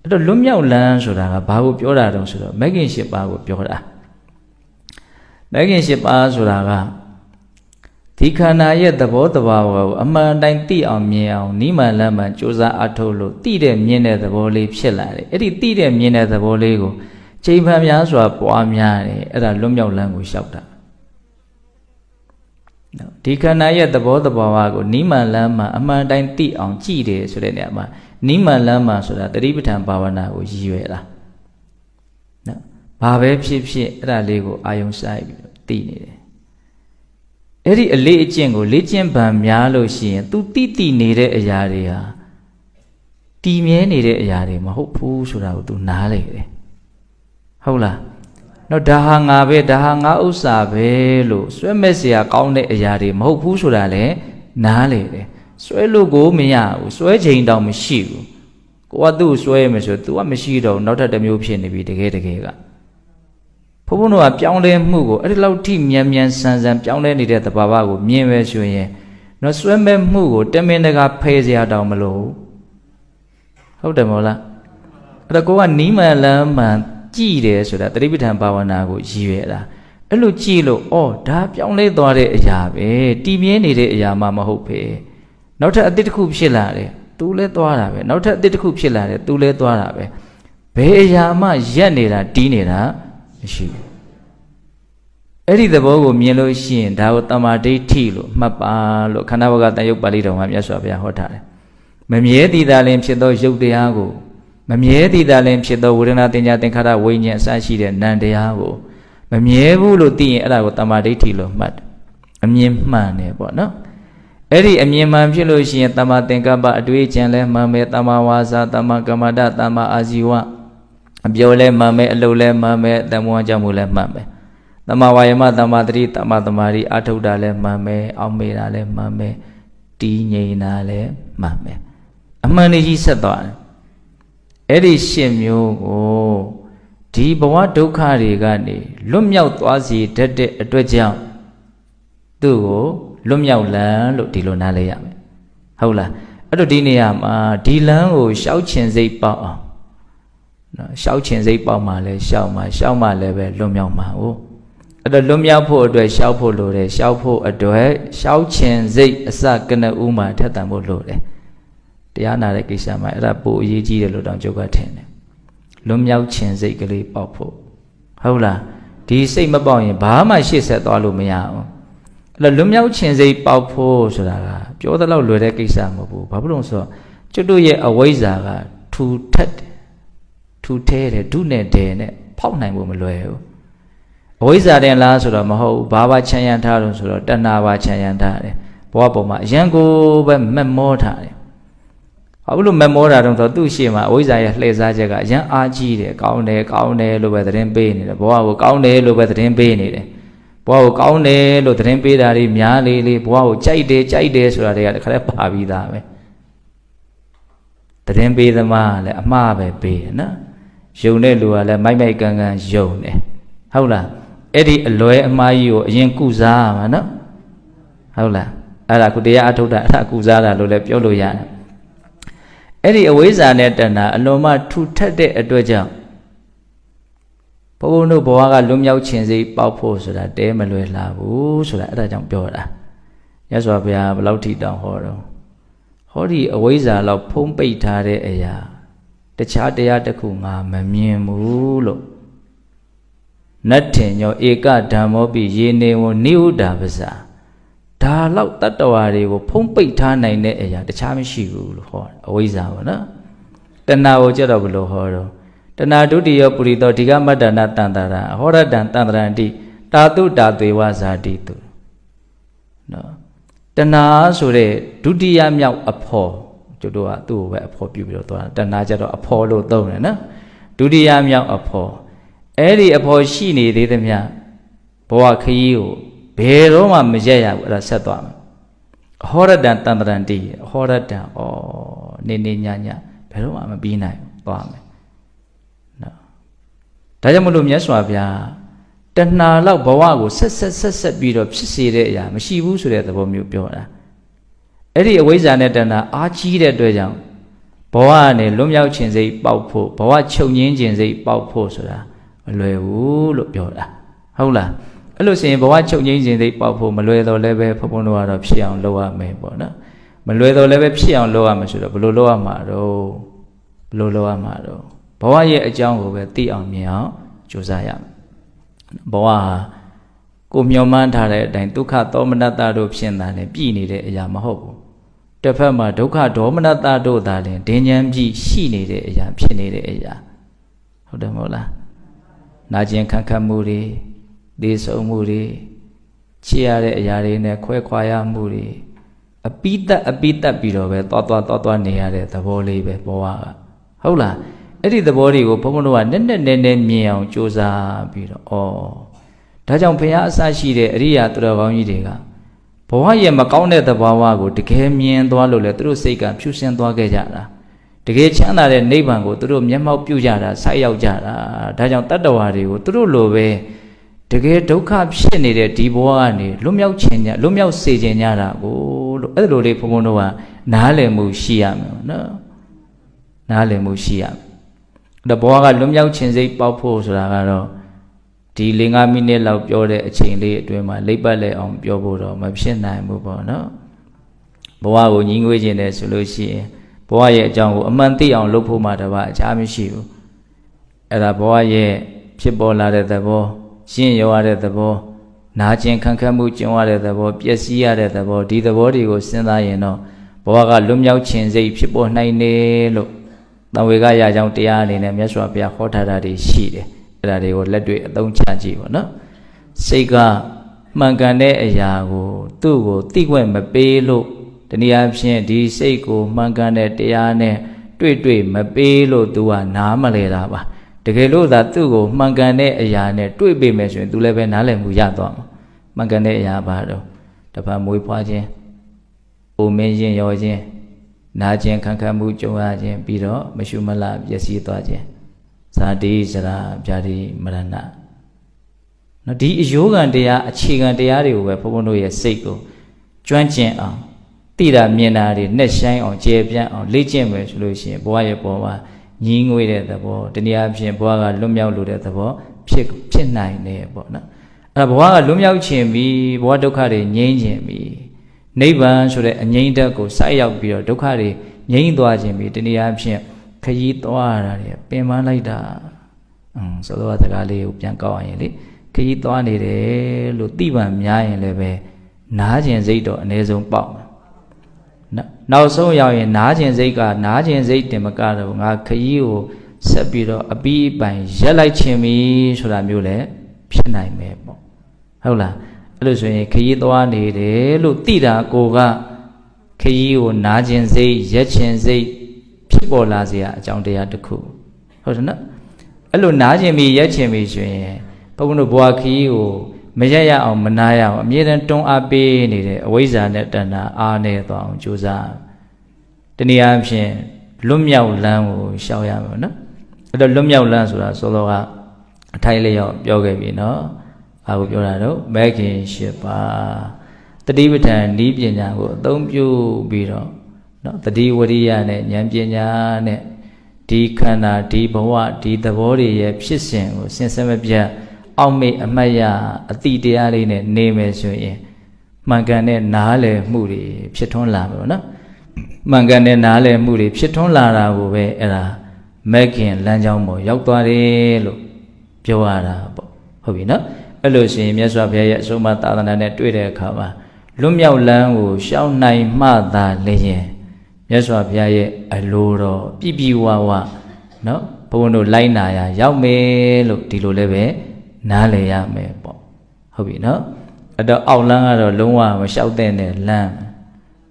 အဲ့တော့လွတ်မြောက်လမ်းဆိုတာကဘာကိုပြောတာတုံးဆိုတော့မဂ္ဂင်၈ပါးကိုပြောတာမဂ္ဂင်၈ပါးဆိုတာကဒီခန္ဓာရဲ့သဘောတဘာဝကိုအမှန်တိုင်းသိအောင်မြင်အောင်နိမန်လမ်းမှကြိုးစားအထုတ်လို့သိတဲ့မြင်တဲ့သဘောလေးဖြစ်လာတယ်အဲ့ဒီသိတဲ့မြင်တဲ့သဘောလေးကိုချိန်ဖန်များစွာပွားများတယ်အဲ့ဒါလွတ်မြောက်လမ်းကိုလျှောက်တာဒီခန္ဓာရဲ့သဘောတဘာဝကိုနိမန်လမ်းမှအမှန်တိုင်းသိအောင်ကြည့်တယ်ဆိုတဲ့နေရာမှာနိမန်လမ်းမှဆိုတာတတိပဋ္ဌာန်ဘာဝနာကိုရည်ရွယ်တာနော်ဘာပဲဖြစ်ဖြစ်အဲ့ဒါလေးကိုအာယုံစိုက်ပြီးသိနေတယ်အဲ့ဒီအလေးအကျင့်ကိုလေ့ကျင့်ပံများလို့ရှိရင် तू တိနေတဲ့အရာတွေဟာတည်မြဲနေတဲ့အရာတွေမဟုတ်ဘူးဆိုတာကို तू နားလေတယ်ဟုတ်လားတော့ဒါဟာငါပဲဒါဟာငါဥစ္စာပဲလို့စွဲမဲ့เสียကောင်းတဲ့အရာတွေမဟုတ်ဘူးဆိုတာလည်းနားလေတယ်စွဲလို့ကိုမရဘူးစွဲချိန်တောင်မရှိဘူးကိုကသူ့စွဲမယ်ဆို तू ကမရှိတော့နောက်ထပ်တစ်မျိုးဖြစ်နေပြီတကယ်ကဘုန်းဘုန်းတို့ကပြောင်းလဲမှုကိုအဲ့ဒီလောက်ထိမြန်ဆန်ပြောင်းလဲနေတဲ့သဘာဝကိုမြင်ပဲဆိုရင်တော့စွဲမဲ့မှုကိုတမင်တကာဖယ်เสียတောင်မလို့ဟုတ်တယ်မဟုတ်လားအဲ့တော့ကိုကနီးမှန်လမ်းမှန်ကြည်တယ်ဆိုတာတတိပဋ္ဌာန်ဘာဝနာကိုရည်ရွယ်တာအဲ့လိုကြည်လို့ဩဒါပြောင်းလဲသွားတဲ့အရာပဲတည်မြဲနေတဲ့အရာမှမဟုတ်ပဲနောက်ထပ်အသစ်တစ်ခုဖြစ်လာတယ်သူလဲသွားတာပဲနောက်ထပ်အသစ်တစ်ခုဖြစ်လာတယ်သူလဲသွားတာပဲဘယ်အရာမှရက်နေတာတီးနေတာမရှိဘူးအဲ့ဒီသဘောကိုမြင်လို့ရှိရင်ဒါကိုတမ္မာဒိဋ္ဌိလို့မှတ်ပါလို့ခန္ဓာဘဂတန်ယုတ်ပါဠိတော်မှာမြတ်စွာဘုရားဟောထားတယ် မမြဲတည်တာလင်ဖြစ်သောရုပ်တရားကိုမမြဲတည်တာလင်ဖြစ်သောဝေဒနာတင်ညာသင်္ခါရဝိညာဉ်အစရှိတဲ့နံတရားကိုမမြဲဘူးလို့သိရင်အဲ့ဒါကိုတမ္မာဒိဋ္ဌိလို့မှတ်အမြင်မှန်တယ်ပေါ့နော်အဲ့ဒီအမြင်မှန်ဖြစ်လို့ရှိရင်တမ္မာသင်္ကပ္ပအတွေ့အကြံလဲမှန်မယ်တမ္မာဝါစာတမ္မာကမ္မန္တတမ္မာအာဇီဝအပြောလဲမှန်မယ်အလုပ်လဲမှန်မယ်တမ္မဝါကြောင့်မူလဲမှန်မယ်တမ္မာဝါယမတမ္မာတတိတမ္မာသမာဓိအထုတာလဲမှန်မယ်အောက်မေ့တာလဲမှန်မယ်တည်ငြိမ်တာလဲမှန်မယ်အမှန်တည်းဆက်သွားတယ်အဲ့ဒီရှင်းမျိုးကိုဒီဘဝဒုက္ခတွေကနေလွတ်မြောက်သွားစေတတ်တဲ့အတွက်ကြောင့်သူ့ကိုလွတ်မြောက်လမ်းလို့ဒီလိုနားလဲရမယ်ဟုတ်လားအဲ့တော့ဒီနေရာမှာဒီလမ်းကိုရှောက်ချင်စိတ်ပေါက်အောင်နော်ရှောက်ချင်စိတ်ပေါက်မှလဲရှောက်မှလည်းပဲလွတ်မြောက်မှာဟုတ်အဲ့တော့လွတ်မြောက်ဖို့အတွက်ရှောက်ဖို့လိုတယ်ရှောက်ဖို့အတွက်ရှောက်ချင်စိတ်အစကနဦးမှာထက်သန်ဖို့လိုတယ်တရားနာတဲ့ကိစ္စမှာအဲ့ဒါပိုအရေးကြီးတယ်လို့တောင်ကြုတ်ကထင်တယ်လွတ်မြောက်ခြင်းစိတ်ကလေးပေါက်ဖို့ဟုတ်လားဒီစိတ်မပေါက်ရင်ဘာမှရှေ့ဆက်သွားလို့မရအောင်အဲ့တော့လွတ်မြောက်ခြင်းစိတ်ပေါက်ဖို့ဆိုတာကပြောသလောက်လွယ်တဲ့ကိစ္စမဟုတ်ဘူးဘာဖြစ်လို့ဆိုတော့ကျွတ်တို့ရဲ့အဝိဇ္ဇာကထူထက်တယ်ထူထဲတယ်ဒုနဲ့ဒဲနဲ့ဖောက်နိုင်ဖို့မလွယ်ဘူးအဝိဇ္ဇာတဲ့လားဆိုတော့မဟုတ်ဘူးဘာဘာချမ်းရန်ထားလို့ဆိုတော့တဏှာပါချမ်းရန်ထားတယ်ဘဝပေါ်မှာအရန်ကိုပဲမက်မောထားတယ်ဘာလို့မမောတာတော့ဆိုသူ့ရှေ့မှာအဝိဇ္ဇာရဲ့လှည့်စားချက်ကအရန်အားကြီးတယ်ကောင်းတယ်လို့ပဲသတင်းပေးနေတယ်ဘဝကိုကောင်းတယ်လို့ပဲသတင်းပေးနေတယ်ဘဝကိုကောင်းတယ်လို့သတင်းပေးတာတွေများလေဘဝကိုကြိုက်တယ်ဆိုတာတွေကတခါတည်းပါပြီးသားပဲသတင်းပေးသမားလည်းအမှားပဲပေးတယ်နော်ယုံတဲ့လူကလည်းမိုက်ကန်ယုံတယ်ဟုတ်လားအဲ့ဒီအလွဲအမှားကြီးကိုအရင်ကုစားရမှာနော်ဟုတ်လားအဲ့ဒါကုတရားအထုတ်တာအဲ့ဒါကုစားတာလို့လည်းပြောလို့ရတယ်အဲ့ဒီအဝိဇ္ဇာနဲ့တဏှာအလွန်မှထူထပ်တဲ့အတွက်ကြောင့်ဘုန်းဘုန်းတို့ဘဝကလွတ်မြောက်ခြင်းစိတ်ပေါက်ဖို့ဆိုတာတဲမလွယ်လှဘူးဆိုတာအဲ့ဒါကြောင့်ပြောတာမြတ်စွာဘုရားဘယ်လောက်ထိတောင်ဟောတော့ဟောဒီအဝိဇ္ဇာလောက်ဖုံးပိတ်ထားတဲ့အရာတခြားတရားတစ်ခုငါမမြင်ဘူးလို့နတ္ထေညောဧကဓမ္မောပိယေနေဝနိဟုတာပဇာဒါလောက်တတ္တဝါတွေကိုဖုံးပိတ်ထားနိုင်တဲ့အရာတခြားမရှိဘူးလို့ဟောအဝိဇ္ဇာပေါ့နော်တဏှာကိုကြတော့ဘယ်လိုဟောတော့တဏှာဒုတိယပုရိသောဒီကမတ္တနာတန္တရာအဟောရတံတန္တရန္တိတာတုတာသေဝဇာတိတုနော်တဏှာဆိုတဲ့ဒုတိယမြောက်အဖော်ကျတို့ကသူ့ကိုပဲအဖော်ပြုပြီးတော့သွားတဏှာကြတော့အဖော်လို့သုံးတယ်နော်ဒုတိယမြောက်အဖော်အဲ့ဒီအဖော်ရှိနေသေးသမျှဘဝခရီးကိုဘယ်တော့မှမရက်ရဘူးအဲ့ဒါဆက်သွားမယ်အဟောရတံတန္တရန္တိအဟောရတံနေညဘယ်တော့မှမပြီးနိုင်ဘူးသွားမယ်နော်ဒါကြောင့်မလို့မြတ်စွာဘုရားတဏှာလောက်ဘဝကိုဆက်ပြီးတော့ဖြစ်စေတဲ့အရာမရှိဘူးဆိုတဲ့သဘောမျိုးပြောတာအဲ့ဒီအဝိဇ္ဇာနဲ့တဏှာအားကြီးတဲ့အတွက်ကြောင့်ဘဝကနေလွတ်မြောက်ခြင်းစိတ်ပေါက်ဖို့ဘဝချုပ်ငြင်းခြင်းစိတ်ပေါက်ဖို့ဆိုတာမလွယ်ဘူးလို့ပြောတာဟုတ်လားအဲ့လိုဆိုရင်ဘဝချုပ်ငြိမ်းခြင်းသိပေါက်ဖို့မလွယ်တော့လည်းပဲဘုန်းဘုန်းတို့ကတော့ဖြစ်အောင်လုပ်ရမယ်ပေါ့နော်မလွယ်တော့လည်းပဲဖြစ်အောင်လုပ်ရမယ်ဆိုတော့ဘယ်လိုလုပ်ရမှာတော့ဘဝရဲ့အကြောင်းကိုပဲသိအောင်မြင်အောင်ကြိုးစားရမယ်ဘဝဟာကိုမျှော်မှန်းထားတဲ့အတိုင်းဒုက္ခသောမနတ္တတို့ဖြစ်တာလည်းပြည်နေတဲ့အရာမဟုတ်ဘူးတစ်ဖက်မှာဒုက္ခဒေါမနတ္တတို့သာလည်းဒင်းဉဏ်ပြည်ရှိနေတဲ့အရာဖြစ်နေတဲ့အရာဟုတ်တယ်မဟုတ်လားနာကျင်ခံခတ်မှုတွေသေဆုံးမှုတွေချစ်ရတဲ့အရာတွေနဲ့ခွဲခွာရမှုတွေအပိတက်ပြီးတော့ပဲသွားနေရတဲ့သဘောလေးပဲဘဝကဟုတ်လားအဲ့ဒီသဘောတွေကိုဘုန်းဘုန်းတို့ကနက်မြင်အောင်ကြိုးစားပြီးတော့ဒါကြောင့်ဘုရားအစရှိတဲ့အရိယာသူတော်ကောင်းကြီးတွေကဘဝရဲ့မကောင်းတဲ့သဘာဝကိုတကယ်မြင်သွားလို့လေသူတို့စိတ်ကဖြူစင်သွားခဲ့ကြတာတကယ်ချမ်းသာတဲ့နိဗ္ဗာန်ကိုသူတို့မျက်မှောက်ပြုကြတာဆိုက်ရောက်ကြတာဒါကြောင့်တတ္တဝါတွေကိုသူတို့လိုပဲတကယ်ဒုက္ခဖြစ်နေတဲ့ဒီဘဝကနေလွတ်မြောက်စေခြင်းညတာကိုလို့အဲ့လိုလေးဘုန်းဘုန်းတို့ကနားလည်မှုရှိရမယ်နော်နားလည်မှုရှိရမယ်ဒါဘဝကလွတ်မြောက်ခြင်းစိတ်ပေါက်ဖို့ဆိုတာကတော့ဒီ5 မိနစ်လောက်ပြောတဲ့အချိန်လေးအတွင်းမှာလိပ်ပတ်လဲအောင်ပြောဖို့တော့မဖြစ်နိုင်ဘူးပေါ့နော်ဘဝကိုညီငွေခြင်းတယ်ဆိုလို့ရှိရင်ဘဝရဲ့အကြောင်းကိုအမှန်သိအောင်လုပ်ဖို့မှတပါအခြားမရှိဘူးအဲ့ဒါဘဝရဲ့ဖြစ်ပေါ်လာတဲ့သဘောရှင်းရတဲ့သဘောနာကျင်ခံခတ်မှုကျင်ရတဲ့သဘောပျက်စီးရတဲ့သဘောဒီသဘောတွေကိုစဉ်းစားရင်တော့ဘ ဘဝကလွတ်မြောက်ခြင်းစိတ်ဖြစ်ပေါ်နိုင်တယ်လို့သံဝေကရာကြောင့်တရားအနေနဲ့မြတ်စွာဘုရားဟောထားတာတွေရှိတယ်အဲ့ဒါတွေကိုလက်တွေ့အသုံးချကြည့်ပါနော်စိတ်ကမှန်ကန်တဲ့အရာကိုသူ့ကိုသိခွင့်မပေးလို့တနည်းအားဖြင့်ဒီစိတ်ကိုမှန်ကန်တဲ့တရားနဲ့တွေ့မပေးလို့ तू ကနားမလဲတာပါတကယ်လို့သာသူ့ကိုမှန်ကန်တဲ့အရာနဲ့တွေ့ပေမယ်ဆိုရင် तू လည်းပဲနားလည်မှုရသွားမှာမှန်ကန်တဲ့အရာပါတော့တပတ်မွေးဖွားခြင်းပုံမင်းခြင်းရောခြင်းနာခြင်းခံခတ်မှုကြုံရခြင်းပြီးတော့မရှုမလပျက်စီးသွားခြင်းဇာတိစရာဗျာတိမရဏနော်ဒီအယောဂံတရားအခြေခံတရားတွေကိုပဲဘုန်းဘုန်းတို့ရဲ့စိတ်ကိုကျွမ်းကျင်အောင်သိတာမြင်တာတွေနဲ့ဆိုင်အောင်ကျေပြန့်အောင်လေ့ကျင့်မယ်ဆိုလို့ရှိရင်ဘဝရဲ့ပေါ်မှာညီးငွေတဲ့သဘောတနည်းအားဖြင့်ဘဝကလွတ်မြောက်လို့တဲ့သဘောဖြစ်နိုင်တယ်ပေါ့နော်အဲ့ဒါဘဝကလွတ်မြောက်ခြင်းပြီးဘဝဒုက္ခတွေငြိမ်းခြင်းပြီးနိဗ္ဗာန်ဆိုတဲ့အငြိမ်းတက်ကိုစိုက်ရောက်ပြီးတော့ဒုက္ခတွေငြိမ်းသွားခြင်းပြီးတနည်းအားဖြင့်ခရီးသွားရတာတွေပင်ပန်းလိုက်တာဆိုတော့စကားလေးကိုပြန်ကောက်အောင်ရင်လေခရီးသွားနေတယ်လို့သိပံများရင်လည်းပဲနားခြင်းစိတ်တော့အနည်းဆုံးပေါက်နောက်ဆုံးရောက်ရင်နားခြင်းစိတ်ကနားခြင်းစိတ်တင်မကတော့ငါခရီးကိုဆက်ပြီးတော့အပီးအပိုင်ရက်လိုက်ခြင်းပြီဆိုတာမျိုးလည်းဖြစ်နိုင်မယ်ပေါ့ဟုတ်လားအဲ့လိုဆိုရင်ခရီးသွားနေတယ်လို့သိတာကိုကခရီးကိုနားခြင်းစိတ်ရက်ခြင်းစိတ်ဖြစ်ပေါ်လာစေရအကြောင်းတရားတစ်ခုဟုတ်တယ်နော်အဲ့လိုနားခြင်းပြီရက်ခြင်းပြီဆိုရင်ဘုန်းဘုန်းတို့ဘဝခရီးကိုမရရအောင်မနာရအောင်အမြဲတမ်းတွန်းအားပေးနေတဲ့အဝိဇ္ဇာနဲ့တဏှာအားနေသွားအောင်ကြိုးစားတနည်းအားဖြင့်လွတ်မြောက်လမ်းကိုရှောင်ရမယ်နော်အဲ့တော့လွတ်မြောက်လမ်းဆိုတာဆိုတော့ကအထိုင်လျောက်ပြောခဲ့ပြီနော်ဘာကိုပြောတာတော့မဲခင်၈ပါးတတိပဋ္ဌာန်ဤပညာကိုအသုံးပြုပြီးတော့နော်တတိဝရိယနဲ့ဉာဏ်ပညာနဲ့ဒီခန္ဓာဒီဘဝဒီသဘောတွေရဲ့ဖြစ်စဉ်ကိုစဉ်ဆက်မပြတ်အောက်မေ့အမှတ်ရအတိတရားလေးနဲ့နေမယ်ဆိုရင်မှန်ကန်တဲ့နားလည်မှုတွေဖြစ်ထွန်းလာမယ်နော်မှန်ကန်တဲ့နားလည်မှုတွေဖြစ်ထွန်းလာတာကိုပဲအဲ့ဒါမဲခင်လမ်းကြောင်းပေါ်ရောက်သွားတယ်လို့ပြောရတာပေါ့ဟုတ်ပြီနော်အဲ့လိုဆိုရင်မြတ်စွာဘုရားရဲ့အဆုံးအမသာသနာနဲ့တွေ့တဲ့အခါမှာလွတ်မြောက်လမ်းကိုရှောင်နိုင်မှသာလျင်မြတ်စွာဘုရားရဲ့အလိုတော်ပြည့်ပြည့်ဝဝနော်ဘုန်းဘုန်းတို့လိုက်နာရရောက်မယ်လို့ဒီလိုလည်းပဲနားလည်ရမယ်ပေါ့ဟုတ်ပြီနော်အဲ့တော့အောက်လမ်းကတော့လုံးဝမလျှောက်တဲ့နဲ့လမ်း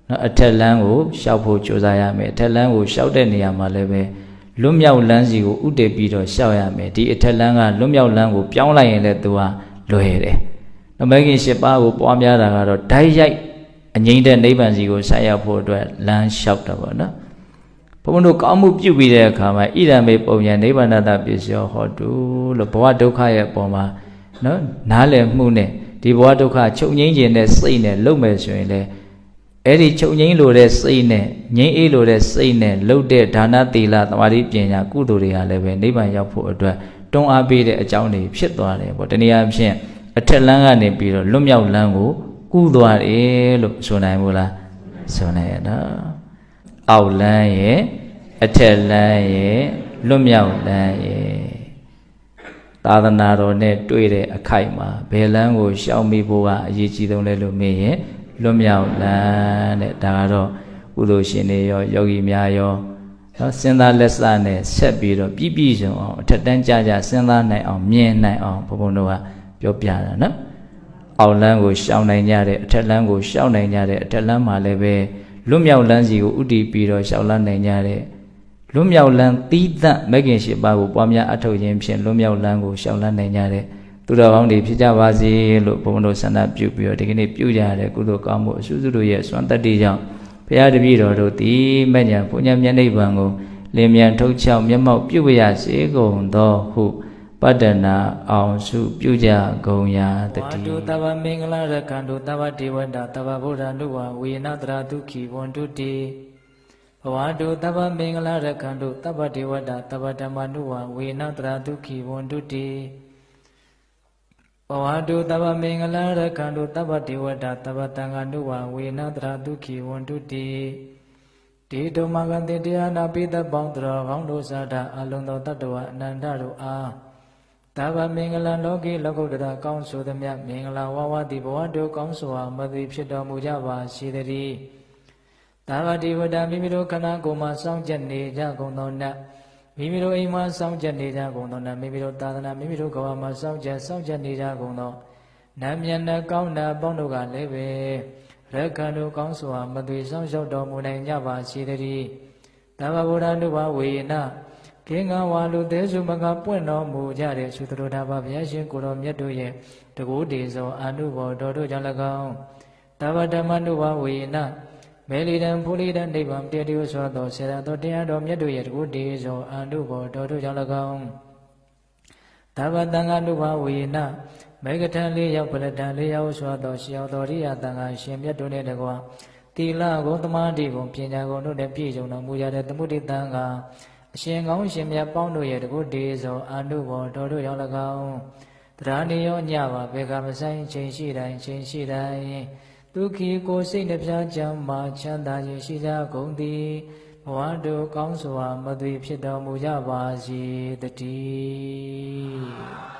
နော်အထက်လမ်းကိုလျှောက်ဖို့ကြိုးစားရမယ်အထက်လမ်းကိုလျှောက်တဲ့နေရာမှာလည်းပဲလွတ်မြောက်လမ်းစီကိုဥတည်ပြီးတော့လျှောက်ရမယ်ဒီအထက်လမ်းကလွတ်မြောက်လမ်းကိုပြောင်းလိုက်ရင်လည်းသူကလွယ်တယ်။မဂ္ဂင်၈ပါးကိုပွားများတာကတော့ဓာတ်ရိုက်အငြိမ့်တဲ့နိဗ္ဗာန်စီကိုဆက်ရောက်ဖို့အတွက်လမ်းလျှောက်တာပေါ့နော်။ဘုန်းဘုန်းတို့ကောင်းမှုပြုပြီးတဲ့အခါမှာဣဒံမေပုံညာနိဗ္ဗာန်တပစ္စယောဟောတုလို့ဘဝဒုက္ခရဲ့အပေါ်မှာနော်နားလည်မှုနဲ့ဒီဘဝဒုက္ခချုပ်ငြိမ်းခြင်းနဲ့စိတ်နဲ့လုံမယ်ဆိုရင်လေအဲ့ဒီချုပ်ငြိမ်းလိုတဲ့စိတ်နဲ့ငြိမ်းအေးလိုတဲ့စိတ်နဲ့လှုပ်တဲ့ဒါနသီလသမာဓိပညာကုသိုလ်တွေကလည်းပဲနိဗ္ဗာန်ရောက်ဖို့အတွက်တွန်းအားပေးတဲ့အကြောင်းတွေဖြစ်သွားတယ်ပေါ့တနည်းအားဖြင့်အထက်လမ်းကနေပြီးတော့လွတ်မြောက်လမ်းကိုကူးသွားတယ်လို့ဆိုနိုင်ဘူးလားဆိုနိုင်ရတော့အောက်လမ်းရဲ့အထက်လမ်းရဲ့လွတ်မြောက်လမ်းရဲ့သာသနာတော်နဲ့တွေ့တဲ့အခိုက်မှာဘယ်လမ်းကိုရှောင်မိဖို့ကအရေးကြီးဆုံးလဲလို့မေးရင်လွတ်မြောက်လမ်းတဲ့ဒါကတော့ကုသိုလ်ရှင်တွေရောယောဂီများရောနော်စဉ်းစားလက်စနဲ့ဆက်ပြီးတော့ပြည့်ပြည့်စုံအောင်အထက်တန်းကြကြစဉ်းစားနိုင်အောင်မြင်နိုင်အောင်ဘုန်းဘုန်းတို့ကပြောပြတာနော်အောက်လမ်းကိုရှောင်နိုင်ကြတဲ့အထက်လမ်းကိုရှောင်နိုင်ကြတဲ့အထက်လမ်းမှာလည်းပဲလွတ်မြောက်လမ်းစီကိုဥတည်ပြီးတော့ရှောင်လန်းနိုင်ကြတဲ့လွတ်မြောက်လမ်းသီးသန့်မဂ္ဂင်၈ပါးကိုပွားများအထောက်ခြင်းဖြင့်လွတ်မြောက်လမ်းကိုရှောင်လန်းနိုင်ကြတဲ့သူတော်ကောင်းတွေဖြစ်ကြပါစေလို့ဘုန်းဘုန်းတို့ဆန္ဒပြုပြီးတော့ဒီကနေ့ပြုကြရတဲ့ကုသိုလ်ကောင်းမှုအစုစုတို့ရဲ့စွမ်းတတ္တိကြောင့်ဘုရားတပည့်တော်တို့သည်မဉ္ဇဉ်ဘုညမြတ်နိဗ္ဗာန်ကိုလင်းမြန်ထုတ်ချောက်မျက်မှောက်ပြုရစေကုန်သောဟုပတ္တနာအောင်စုပြုကြကုန်ရာတတိဝါတုတဗ္ဗမင်္ဂလာရခန္တုတဗ္ဗဒေဝတာတဗ္ဗဗုဒ္ဓနုဝဝေနတရာဒုက္ခိဝန္တုတိဘဝတုတဗ္ဗမင်္ဂလာရခန္တုတဗ္ဗဒေဝတာတဗ္ဗဓမ္မနုဝဝေနတရာဒုက္ခိဝန္တုတိဘဝတုတဗ္ဗမင်္ဂလာရခန္တုတဗ္ဗဒေဝတာတဗ္ဗသံဃာနုဝဝေနတရာဒုက္ခိဝန္တုတိဒီတုမဂံတေတရားနာပိသပေါင်းတော်ကောင်းတို့စာတာအလုံးသောတတ္တဝအနန္တတို့အားတဗ္ဗမင်္ဂလာလောကီလောကုတ္တရာကောင်းဆိုသမျှမင်္ဂလာဝဝတိဘဝတို့ကောင်းစွာမသိဖြစ်တော်မူကြပါစေတည်းတ သာဝတိဝတ္တမိမိတို့ခန္ဓာကိုယ်မှာစောင့်ကြနေကြကုန်သောနတ်မိမိတို့အိမ်မှာစောင့်ကြနေကြကုန်သောနတ်မိမိတို့သာသနာမိမိတို့ကဘာမှာစောင့်ကြနေကြကုန်သောနတ်မြတ်နဲ့ကောင်းတာပေါင်းတို့ကလည်းပဲရက္ခဏတို့ကောင်းစွာမသွေဆောင်လျှောက်တော်မူနိုင်ကြပါစေတည်းတဗ္ဗဗုဒ္ဓနုဘဝေနကင်းကဝါလူသေးစုမကပွင့်တော်မူကြတဲ့သုတ္တရဘဘုရားရှင်ကိုတော်မြတ်တို့ရဲ့တကူတေဇောအာနုဘော်တော်တို့ကြောင့်၎င်းတဗ္ဗဓမ္မနုဘဝေနမေလီတံဖူလီတံနိဗ္ဗာန်တည်တည်ဆိုသောဆေရသောတရားတော်မြတ်တို့ရဲ့တကူတေဇောအာနုဘော်တော်တို့ကြောင့်၎င်းတဗ္ဗတံဃာနုဘဝေနမေဃထံလေးရောက်ပလတံလေးရောက်ဆိုသောရှေယောတော်ရိယတန်ခါရှင်မြတ်တို့နဲ့တကွာတိလကိုသမာဓိကိုပညာကိုတို့နဲ့ပြည့်စုံတော်မူကြတဲ့သမုဒိတံဃာအရှင်ကောင်းရှင်မြတ်ပေါင်းတို့ရဲ့တကုတေဇောအာနုဘောတော်တို့ရောက်၎င်းတရားနေရောညပါဘေကမဆိုင်ချိန်ရှိတိုင်းဒုက္ခိကိုစိတ်နှပြချမ်းမာချမ်းသာခြင်းရှိကြကုန်သည်ဘဝတို့ကောင်းစွာမသွေဖြစ်တော်မူကြပါစေတည်း